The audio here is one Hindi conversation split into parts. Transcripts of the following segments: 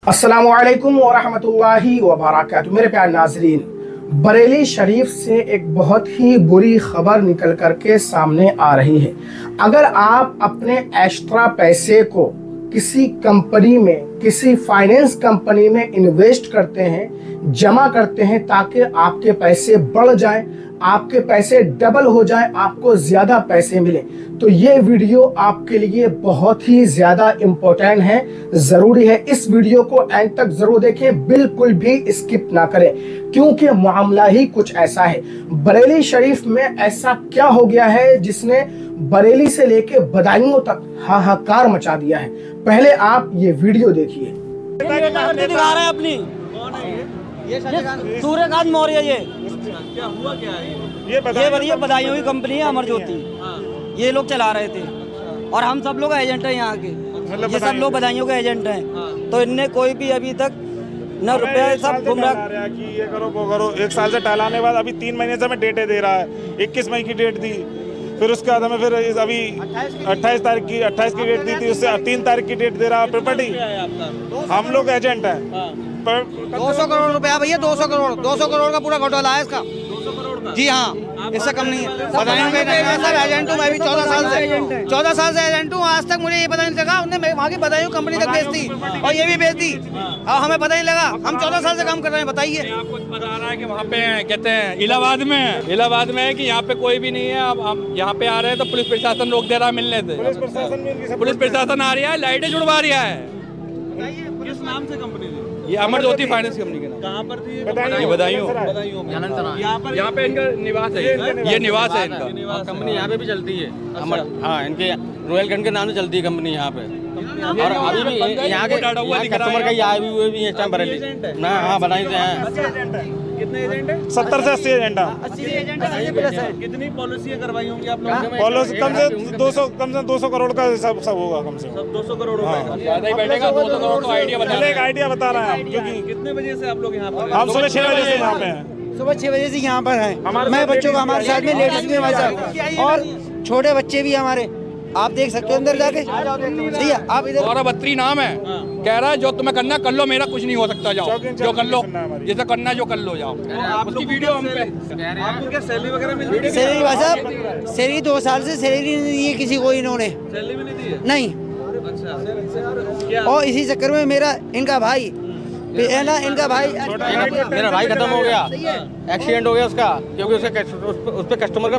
अस्सलामुअलैकुम वरहमतुल्लाहि वबरकातुहू। मेरे प्यारे नाजरीन, बरेली शरीफ से एक बहुत ही बुरी खबर निकल करके सामने आ रही है। अगर आप अपने एक्स्ट्रा पैसे को किसी कंपनी में, किसी फाइनेंस कंपनी में इन्वेस्ट करते हैं, जमा करते हैं ताकि आपके पैसे बढ़ जाएं, आपके पैसे डबल हो जाएं, आपको ज़्यादा पैसे मिले, तो ये वीडियो आपके लिए बहुत ही ज़्यादा इम्पोर्टेंट है, ज़रूरी है। इस वीडियो को एंड तक ज़रूर देखें, बिल्कुल भी स्किप ना करें, क्योंकि मामला ही कुछ ऐसा है। बरेली शरीफ में ऐसा क्या हो गया है जिसने बरेली से लेके बदायूं तक हाहाकार मचा दिया है। पहले आप ये वीडियो देखिए। दिखा रहे हैं अपनी ये सूर्यकांत मौर्य। ये क्या हुआ, क्या है ये बताइए। बदायूं की कंपनी है अमर ज्योति। ये लोग चला रहे थे और हम सब लोग एजेंट हैं यहाँ के। ये सब लोग बदायूं के एजेंट हैं। तो इनने कोई भी अभी तक न रुपया, सब गुमराह कि ये करो वो करो। 1 साल से टहलाने के बाद अभी 3 महीने से हमें डेटें दे रहा है। 21 मई की डेट दी, फिर उसके बाद हमें फिर अभी 28 तारीख की 28 की डेट दी थी, उससे 3 तारीख की डेट दे रहा है। प्रॉपर्टी हम लोग एजेंट हैं। 200 करोड़ रुपया भैया, 200 करोड़ का पूरा घोटाला है इसका। 200 करोड़ का? जी हाँ, इससे कम नहीं है। बदायूं के सब एजेंट हूँ मैं भी। 14 साल से एजेंट हूँ। आज तक मुझे ये पता नहीं लगा उन्होंने वहाँ की बदायूं कंपनी तक बेच दी और ये भी बेच दी और हमें पता नहीं लगा। हम 14 साल से काम कर रहे हैं। बताइए। आपको बता रहा है कि वहाँ पे कहते हैं इलाहाबाद में है कि यहाँ पे कोई भी नहीं है। अब हम यहाँ पे आ रहे हैं तो पुलिस प्रशासन रोक दे रहा है मिलने से। पुलिस प्रशासन आ रहा है, लाइटें जुड़वा रहा है। किस नाम से कंपनी थी? ये अमर ज्योति फाइनेंस कंपनी का नाम। कहाँ पर थी? बदायूं। यहाँ पे इनका निवास है। ये निवास है इनका। कंपनी यहाँ पे भी चलती है। हाँ, इनके रॉयलगंज के नाम से चलती है कंपनी यहाँ पे। और अभी भी यहाँ के कस्टमर का आए भी हुए भी इस टाइम बरेली ना। हाँ, बदायूं से हैं। कितने एजेंट हैं? 70 से 80 एजेंट हैं। कितनी पॉलिसियाँ करवाई होंगी आप लोगों ने? पॉलिसी कम से 200 करोड़ का सब होगा। कम से कम 200 करोड़ रुपए। ज्यादा ही बैठेगा। 200 करोड़ का आइडिया बता रहे हैं। एक आइडिया बता रहे हैं। क्योंकि कितने बजे से आप लोग यहाँ पर? हम सुबह 6 बजे से यहाँ पे हैं। सुबह 6 बजे से यहाँ पर हैं। मैं बच्चों को, हमारे साथ में लेडीज भी हमारे साथ और छोटे बच्चे भी हमारे, आप देख सकते हैं अंदर जाके। सही है, आप इधर। गौरव बत्री नाम है। कह रहा है जो तुम्हें करना कर लो, मेरा कुछ नहीं हो सकता। जाओ जो कर लो, जैसे करना जो कर लो, जाओ। आपकी वीडियो हम पे। आपको क्या सैलरी वगैरह मिल रही है? सैलरी भाई साहब, सैलरी 2 साल से सैलरी नहीं दी है किसी को इन्होंने। सैलरी भी नहीं दी है? नहीं। अच्छा। और इसी चक्कर में मेरा इनका भाई है ना, इनका भाई मेरा भाई खत्म हो गया। एक्सीडेंट हो गया उसका, क्योंकि उस पर कस्टमर का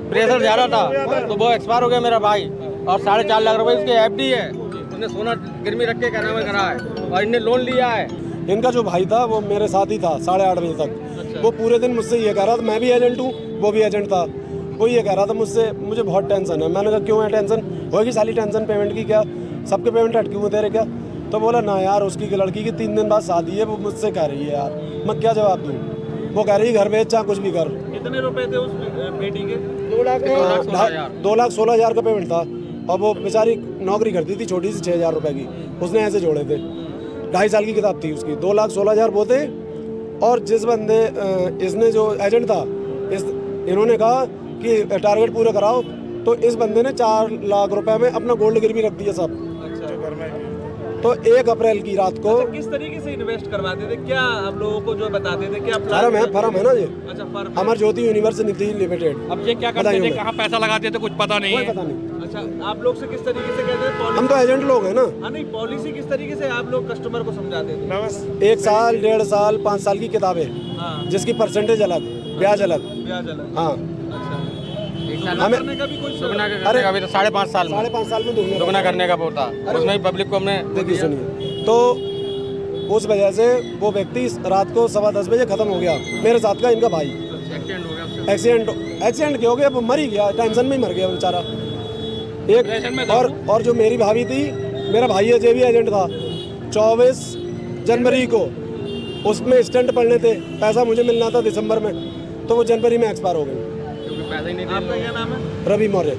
प्रेशर ज्यादा था तो वो एक्सपायर हो गया मेरा भाई। और 4.5 लाख रुपए इसके एफडी है। उसने सोना गिरवी रख के करा है और इनने लोन लिया है। इनका जो भाई था वो मेरे साथ ही था 8:30 बजे तक। वो पूरे दिन मुझसे ये कह रहा था, मैं भी एजेंट हूँ, वो भी एजेंट था। वो ये कह रहा था मुझसे, मुझे बहुत टेंशन है। मैंने कहा क्यों है टेंशन? होगी साली टेंशन पेमेंट की? क्या सबके पेमेंट अटके हुए तेरे क्या? तो बोला ना यार, उसकी लड़की की 3 दिन बाद शादी है, वो मुझसे कह रही है यार, मैं क्या जवाब दूँ? वो कह रही है घर बेच, चाहे कुछ भी कर। कितने रुपए थे उस बेटी के? 2,16,000 का पेमेंट था। और वो बेचारी नौकरी करती थी छोटी सी 6,000 रुपए की। उसने ऐसे जोड़े थे। 2.5 साल की किताब थी उसकी। 2,16,000 वो थे। और जिस बंदे इसने जो एजेंट था, इन्होंने कहा कि टारगेट पूरा कराओ, तो इस बंदे ने 4 लाख रुपए में अपना गोल्ड गिरवी रख दिया सब। तो 1 अप्रैल की रात को। अच्छा, किस तरीके से इन्वेस्ट करवाते थे? क्या आप लोगों को जो बताते थे? क्या फर्म है ना ये? अच्छा, firm Amar Jyoti university limited. अब ये क्या करते थे, कहाँ पैसा लगाते थे, कुछ पता नहीं है। पता नहीं। अच्छा, आप लोग से किस तरीके से कहते थे? हम तो एजेंट लोग हैं ना। हाँ, नहीं, पॉलिसी किस तरीके से आप लोग कस्टमर को समझाते थे? 1 साल, 1.5 साल, 5 साल की किताबें, जिसकी परसेंटेज अलग, ब्याज अलग। हाँ, हमें का भी कोई अरे अभी तो 5.5 साल में 5.5 साल में दुगना करने का होता। उसमें ही पब्लिक को हमने देखिए, सुनिए। तो उस वजह से वो व्यक्ति रात को 10:15 बजे खत्म हो गया। मेरे साथ का इनका भाई एक्सीडेंट क्या हो गया, वो मर ही गया, टेंशन में ही मर गया बेचारा। एक और जो मेरी भाभी थी, मेरा भाई है, जे भी एजेंट था। 24 जनवरी को उसमें स्टंट पड़ने थे, पैसा मुझे मिलना था दिसंबर में, तो वो जनवरी में एक्सपायर हो गई। आपका क्या नाम है? रवि मौर्य।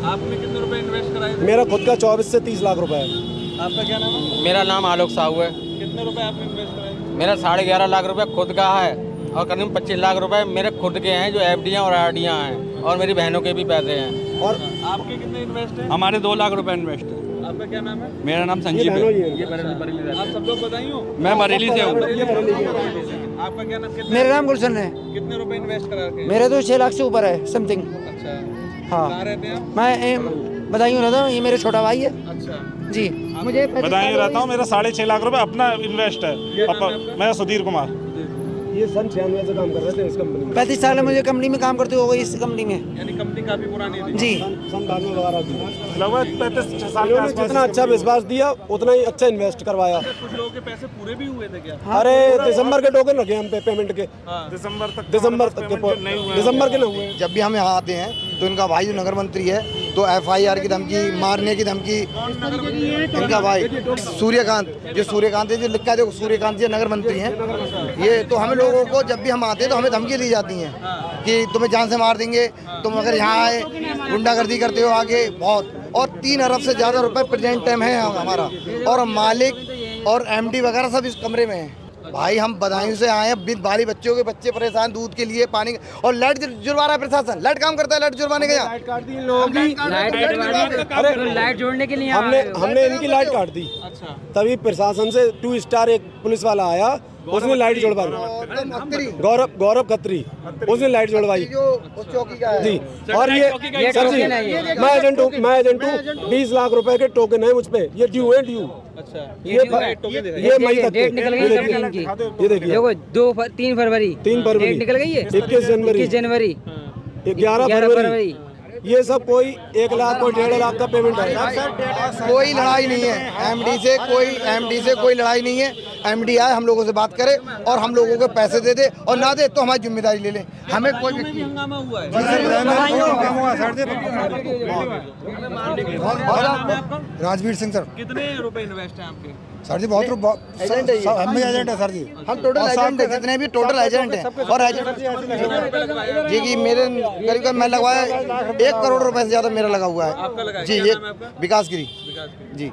आपने कितने रुपए इन्वेस्ट कराए थे? मेरा खुद का 24 से 30 लाख रुपए है। आपका क्या नाम है? मेरा नाम आलोक साहू है। कितने रुपए आपने इन्वेस्ट कराए? मेरा 11.5 लाख रुपए खुद का है और करीब 25 लाख रुपए मेरे खुद के हैं, जो एफडियाँ और आरडियाँ हैं, और मेरी बहनों के भी पैसे हैं। और आपके कितने इन्वेस्ट हैं? हमारे 2 लाख रुपए इन्वेस्ट है। आपका क्या नाम है? मेरा नाम संजीव है। आप सब लोग बताइए। मैं बरेली से हूँ। आपका क्या नाम? मेरा नाम गुलशन है। कितने रुपए इन्वेस्ट करा के? मेरे तो 6 लाख से ऊपर है समथिंग। अच्छा। हाँ, कहाँ रहते हैं आप? मैं बधाई रहता हूँ, ये मेरे छोटा भाई है। अच्छा जी, मुझे बधाई रहता हूँ। मेरा 6.5 लाख रुपए अपना इन्वेस्ट है। मैं सुधीर कुमार। ये सन 96 से काम कर रहे थे इस कंपनी में। 35 साल है मुझे कंपनी में काम करते हो गई, इस कंपनी में। यानी कंपनी काफी पुरानी थी। जी, सन 92 वगैरह की। लगभग 35 साल के आसपास। जितना अच्छा विश्वास दिया उतना ही अच्छा इन्वेस्ट करवाया। कुछ लोगों के पैसे पूरे भी हुए थे क्या? अरे दिसंबर के टोकन रखे हम पे पेमेंट के। दिसंबर तक दिसंबर के ना हुए। जब भी हम यहाँ आते हैं तो इनका भाई जो नगर मंत्री है तो FIR की धमकी, मारने की धमकी। इनका भाई सूर्यकांत, जो सूर्यकांत है, जो लिखा है, सूर्यकांत जी नगर मंत्री हैं। ये तो हम लोगों को जब भी हम आते हैं तो हमें धमकी दी जाती हैं कि तुम्हें जान से मार देंगे, तुम अगर यहाँ आए गुंडागर्दी करते हो आगे बहुत। और 3 अरब से ज़्यादा रुपए प्रेजेंट टाइम है हमारा, और मालिक और MD वगैरह सब इस कमरे में हैं। भाई हम बदायूं से आए हैं, बिन बारी बच्चों के बच्चे परेशान, दूध के लिए, पानी और लाइट जुर्मा रहा है प्रशासन। लाइट काम करता है, लाइट जुर्माने का यहाँ लाइट जोड़ने के लिए हमने इनकी लाइट काट दी। अच्छा। तभी प्रशासन से 2 स्टार एक पुलिस वाला आया, उसने लाइट जुड़वाई। गौरव खत्री, उसने लाइट जुड़वाई चौकी का जी। और ये सर जी, मैं एजेंट हूँ। 20 लाख रुपए के टोकन है मुझ पे, ये ड्यू है, ड्यू। अच्छा। ये मई तक डेट निकल गई कंपनी की। ये देखिए, देखो 3 फरवरी डेट निकल गई है। 21 जनवरी 11 फरवरी। ये सब कोई 1 लाख कोई 1.5 लाख का पेमेंट है। कोई लड़ाई नहीं है MD से कोई लड़ाई नहीं है। MD आए, हम लोगों से बात करे और हम लोगों को पैसे दे दे, और ना दे तो हमारी जिम्मेदारी ले ले। हमें कोई भी हंगामा हुआ है। राजवीर सिंह सर। कितने रुपए इन्वेस्ट है आपके? सर जी बहुत एजेंट है सर जी। हम टोटल एजेंट है, जितने भी टोटल एजेंट हैं। और एजेंट जी की मेरे करीब मैं लगवाया 1 करोड़ रुपए से ज्यादा मेरा लगा हुआ है जी। ये विकास गिरी जी।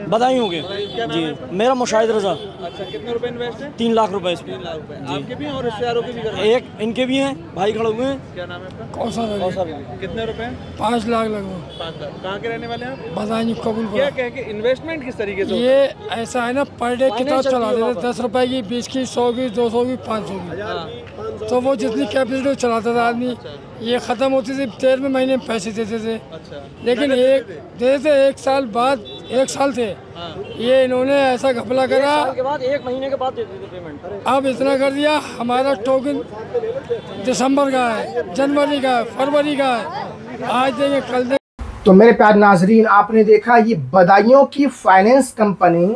बधाई होंगे जी। मेरा मुशाहिद रजा। अच्छा, कितने रुपए इन्वेस्ट है? 3 लाख रुपए इसमें। 3 लाख रुपए आपके भी हैं और रिश्तेदारों के भी कर रहे हैं? एक इनके भी हैं, भाई खड़े हुए हैं। क्या नाम है आपका? कौशल। कितने रुपए? 5 लाख लगभग। 5 लाख। कहाँ के रहने वाले हैं आप? बदायूं कबूल। क्या कह के इन्वेस्टमेंट किस तरीके से? ये ऐसा है ना, पर डे किताब चला देते, 10 रुपए की, 20 की, 100 की, 200 की, 500 की। तो वो जितनी कैपेसिटी चलाता था आदमी, ये ख़त्म होती थी 13वें महीने में पैसे देते थे। लेकिन एक साल बाद, 1 साल थे, ये इन्होंने ऐसा घपला करा के बाद 1 महीने के बाद देते थे पेमेंट। अब इतना कर दिया, हमारा टोकन दिसंबर का है, जनवरी का है, फरवरी का है, आज देंगे कल देंगे। तो मेरे प्यार नाजरीन, आपने देखा ये बदायूं की फाइनेंस कंपनी,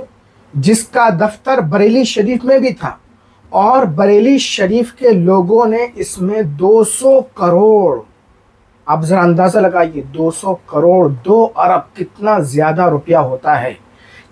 जिसका दफ्तर बरेली शरीफ में भी था, और बरेली शरीफ के लोगों ने इसमें 200 करोड़, आप जरा अंदाजा लगाइए, 200 करोड़, 2 अरब कितना ज्यादा रुपया होता है।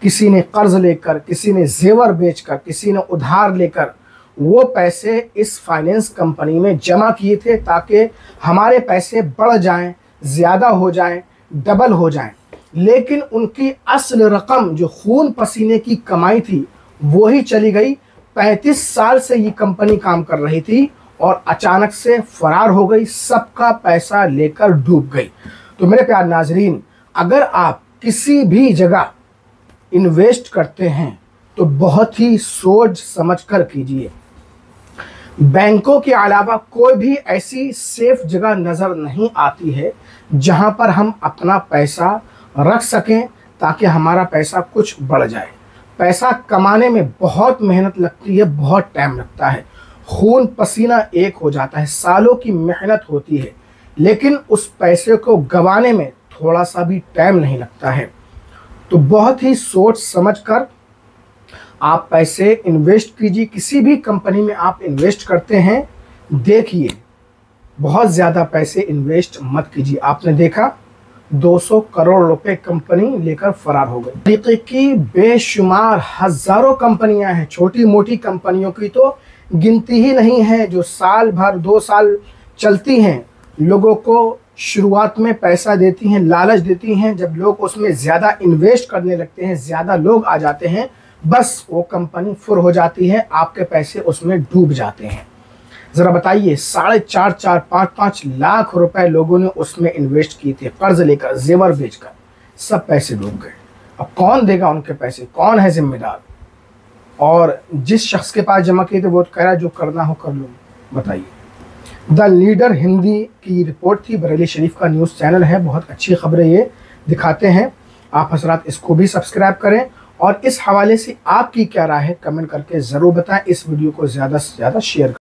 किसी ने कर्ज लेकर, किसी ने जेवर बेचकर, किसी ने उधार लेकर वो पैसे इस फाइनेंस कंपनी में जमा किए थे, ताकि हमारे पैसे बढ़ जाएं, ज़्यादा हो जाएं, डबल हो जाएं। लेकिन उनकी असल रकम जो खून पसीने की कमाई थी वो ही चली गई। 35 साल से ये कंपनी काम कर रही थी और अचानक से फरार हो गई, सबका पैसा लेकर डूब गई। तो मेरे प्यार नाजरीन, अगर आप किसी भी जगह इन्वेस्ट करते हैं तो बहुत ही सोच समझ कर कीजिए। बैंकों के अलावा कोई भी ऐसी सेफ जगह नज़र नहीं आती है जहां पर हम अपना पैसा रख सकें, ताकि हमारा पैसा कुछ बढ़ जाए। पैसा कमाने में बहुत मेहनत लगती है, बहुत टाइम लगता है, खून पसीना एक हो जाता है, सालों की मेहनत होती है, लेकिन उस पैसे को गंवाने में थोड़ा सा भी टाइम नहीं लगता है। तो बहुत ही सोच समझकर आप पैसे इन्वेस्ट कीजिए। किसी भी कंपनी में आप इन्वेस्ट करते हैं, देखिए बहुत ज़्यादा पैसे इन्वेस्ट मत कीजिए। आपने देखा 200 करोड़ रुपए कंपनी लेकर फरार हो गई। तरीके की बेशुमार हज़ारों कंपनियां हैं, छोटी मोटी कंपनियों की तो गिनती ही नहीं है, जो साल भर 2 साल चलती हैं, लोगों को शुरुआत में पैसा देती हैं, लालच देती हैं। जब लोग उसमें ज़्यादा इन्वेस्ट करने लगते हैं, ज़्यादा लोग आ जाते हैं, बस वो कंपनी फुर हो जाती है, आपके पैसे उसमें डूब जाते हैं। ज़रा बताइए, 4.5, 5 लाख रुपए लोगों ने उसमें इन्वेस्ट किए थे, कर्ज लेकर, जेवर बेचकर, सब पैसे डूब गए। अब कौन देगा उनके पैसे, कौन है जिम्मेदार? और जिस शख्स के पास जमा किए थे वो कह रहा है जो करना हो कर लो। बताइए। द लीडर हिंदी की रिपोर्ट थी, बरेली शरीफ का न्यूज़ चैनल है, बहुत अच्छी खबरें ये दिखाते हैं। आप हजरात इसको भी सब्सक्राइब करें और इस हवाले से आपकी क्या राय है कमेंट करके ज़रूर बताएं। इस वीडियो को ज़्यादा से ज़्यादा शेयर करें।